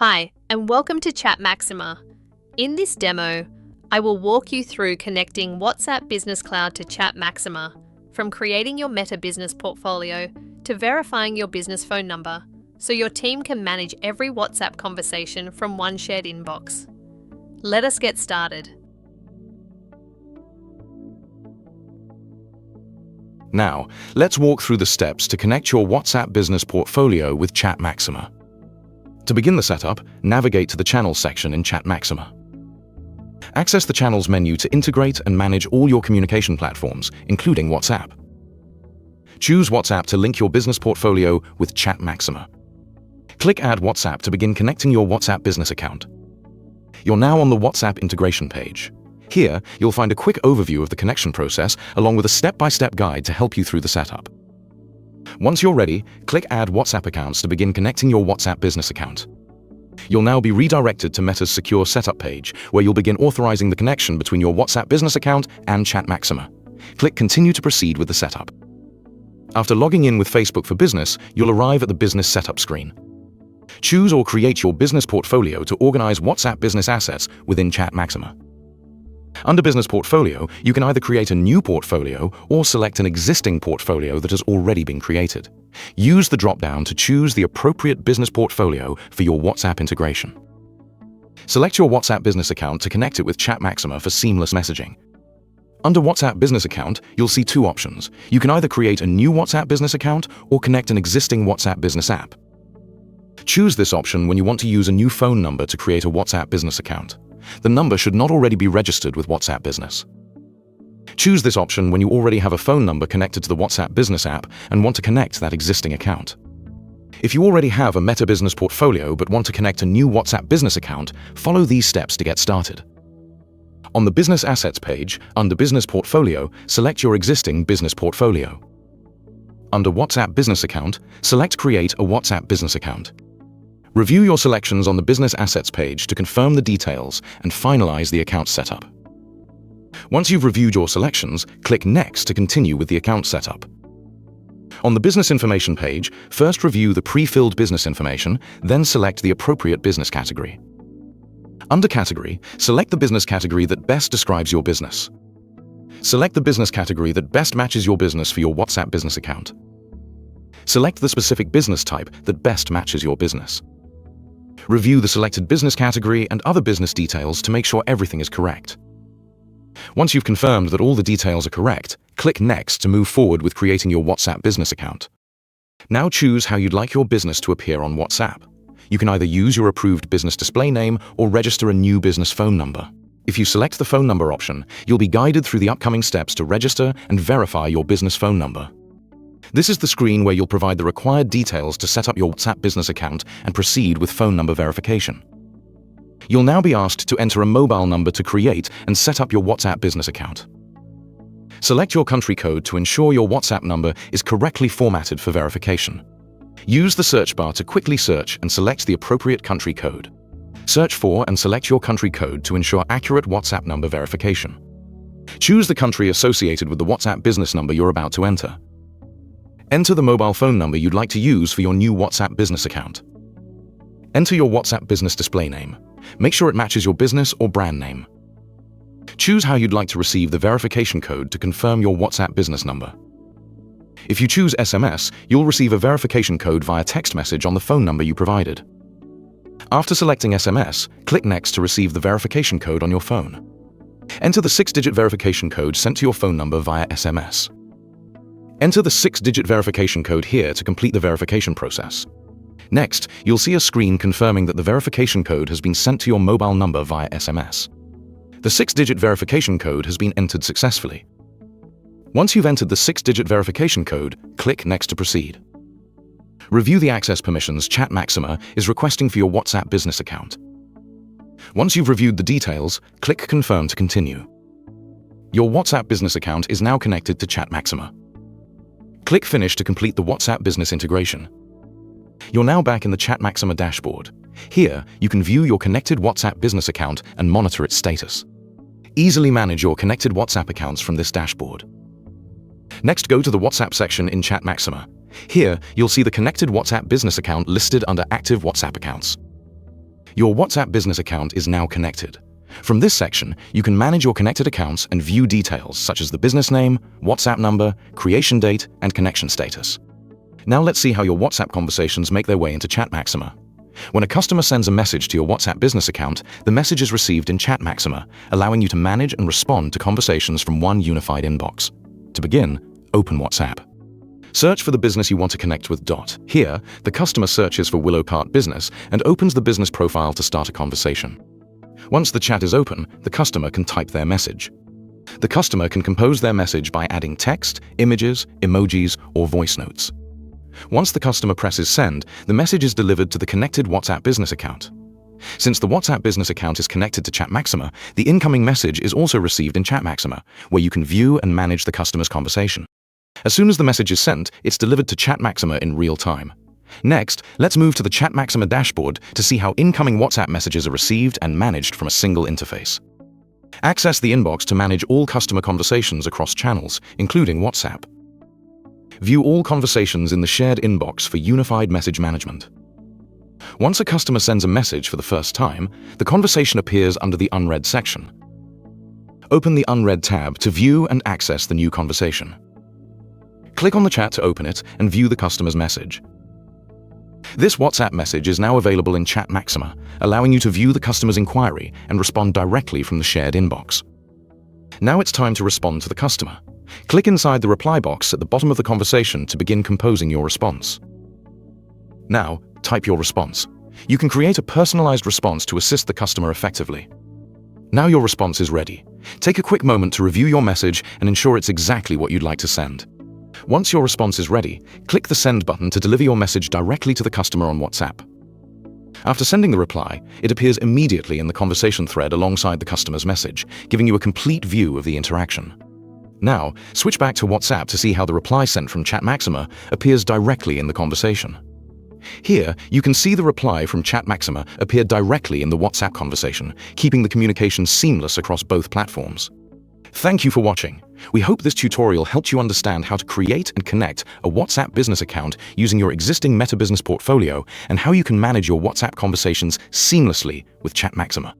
Hi, and welcome to ChatMaxima. In this demo, I will walk you through connecting WhatsApp Business Cloud to ChatMaxima, from creating your Meta Business portfolio to verifying your business phone number, so your team can manage every WhatsApp conversation from one shared inbox. Let us get started. Now, let's walk through the steps to connect your WhatsApp Business portfolio with ChatMaxima. To begin the setup, navigate to the Channels section in ChatMaxima. Access the Channels menu to integrate and manage all your communication platforms, including WhatsApp. Choose WhatsApp to link your business portfolio with ChatMaxima. Click Add WhatsApp to begin connecting your WhatsApp business account. You're now on the WhatsApp integration page. Here, you'll find a quick overview of the connection process along with a step-by-step guide to help you through the setup. Once you're ready, click Add WhatsApp Accounts to begin connecting your WhatsApp business account. You'll now be redirected to Meta's secure setup page, where you'll begin authorizing the connection between your WhatsApp business account and ChatMaxima. Click Continue to proceed with the setup. After logging in with Facebook for Business, you'll arrive at the Business Setup screen. Choose or create your business portfolio to organize WhatsApp business assets within ChatMaxima. Under Business Portfolio, you can either create a new portfolio or select an existing portfolio that has already been created. Use the drop-down to choose the appropriate business portfolio for your WhatsApp integration. Select your WhatsApp business account to connect it with ChatMaxima for seamless messaging. Under WhatsApp Business Account, you'll see two options. You can either create a new WhatsApp business account or connect an existing WhatsApp business app. Choose this option when you want to use a new phone number to create a WhatsApp business account. The number should not already be registered with WhatsApp Business. Choose this option when you already have a phone number connected to the WhatsApp Business app and want to connect that existing account. If you already have a Meta Business portfolio but want to connect a new WhatsApp Business account, follow these steps to get started. On the Business Assets page, under Business Portfolio, select your existing business portfolio. Under WhatsApp Business Account, select Create a WhatsApp Business account. Review your selections on the Business Assets page to confirm the details and finalize the account setup. Once you've reviewed your selections, click Next to continue with the account setup. On the Business Information page, first review the pre-filled business information, then select the appropriate business category. Under Category, select the business category that best describes your business. Select the business category that best matches your business for your WhatsApp business account. Select the specific business type that best matches your business. Review the selected business category and other business details to make sure everything is correct. Once you've confirmed that all the details are correct, click Next to move forward with creating your WhatsApp business account. Now choose how you'd like your business to appear on WhatsApp. You can either use your approved business display name or register a new business phone number. If you select the phone number option, you'll be guided through the upcoming steps to register and verify your business phone number. This is the screen where you'll provide the required details to set up your WhatsApp business account and proceed with phone number verification. You'll now be asked to enter a mobile number to create and set up your WhatsApp business account. Select your country code to ensure your WhatsApp number is correctly formatted for verification. Use the search bar to quickly search and select the appropriate country code. Search for and select your country code to ensure accurate WhatsApp number verification. Choose the country associated with the WhatsApp business number you're about to enter. Enter the mobile phone number you'd like to use for your new WhatsApp business account. Enter your WhatsApp business display name. Make sure it matches your business or brand name. Choose how you'd like to receive the verification code to confirm your WhatsApp business number. If you choose SMS, you'll receive a verification code via text message on the phone number you provided. After selecting SMS, click Next to receive the verification code on your phone. Enter the 6-digit verification code sent to your phone number via SMS. Enter the 6-digit verification code here to complete the verification process. Next, you'll see a screen confirming that the verification code has been sent to your mobile number via SMS. The 6-digit verification code has been entered successfully. Once you've entered the 6-digit verification code, click Next to proceed. Review the access permissions ChatMaxima is requesting for your WhatsApp business account. Once you've reviewed the details, click Confirm to continue. Your WhatsApp business account is now connected to ChatMaxima. Click Finish to complete the WhatsApp business integration. You're now back in the ChatMaxima dashboard. Here, you can view your connected WhatsApp business account and monitor its status. Easily manage your connected WhatsApp accounts from this dashboard. Next, go to the WhatsApp section in ChatMaxima. Here, you'll see the connected WhatsApp business account listed under Active WhatsApp Accounts. Your WhatsApp business account is now connected. From this section, you can manage your connected accounts and view details such as the business name, WhatsApp number, creation date, and connection status. Now let's see how your WhatsApp conversations make their way into ChatMaxima. When a customer sends a message to your WhatsApp business account, the message is received in ChatMaxima, allowing you to manage and respond to conversations from one unified inbox. To begin, open WhatsApp. Search for the business you want to connect with. Here, the customer searches for Willow Cart Business and opens the business profile to start a conversation. Once the chat is open, the customer can type their message. The customer can compose their message by adding text, images, emojis, or voice notes. Once the customer presses send, the message is delivered to the connected WhatsApp business account. Since the WhatsApp business account is connected to ChatMaxima, the incoming message is also received in ChatMaxima, where you can view and manage the customer's conversation. As soon as the message is sent, it's delivered to ChatMaxima in real time. Next, let's move to the ChatMaxima dashboard to see how incoming WhatsApp messages are received and managed from a single interface. Access the inbox to manage all customer conversations across channels, including WhatsApp. View all conversations in the shared inbox for unified message management. Once a customer sends a message for the first time, the conversation appears under the Unread section. Open the Unread tab to view and access the new conversation. Click on the chat to open it and view the customer's message. This WhatsApp message is now available in ChatMaxima, allowing you to view the customer's inquiry and respond directly from the shared inbox. Now it's time to respond to the customer. Click inside the reply box at the bottom of the conversation to begin composing your response. Now, type your response. You can create a personalized response to assist the customer effectively. Now your response is ready. Take a quick moment to review your message and ensure it's exactly what you'd like to send. Once your response is ready, click the send button to deliver your message directly to the customer on WhatsApp. After sending the reply, it appears immediately in the conversation thread alongside the customer's message, giving you a complete view of the interaction. Now, switch back to WhatsApp to see how the reply sent from ChatMaxima appears directly in the conversation. Here, you can see the reply from ChatMaxima appear directly in the WhatsApp conversation, keeping the communication seamless across both platforms. Thank you for watching. We hope this tutorial helped you understand how to create and connect a WhatsApp business account using your existing Meta Business portfolio and how you can manage your WhatsApp conversations seamlessly with ChatMaxima.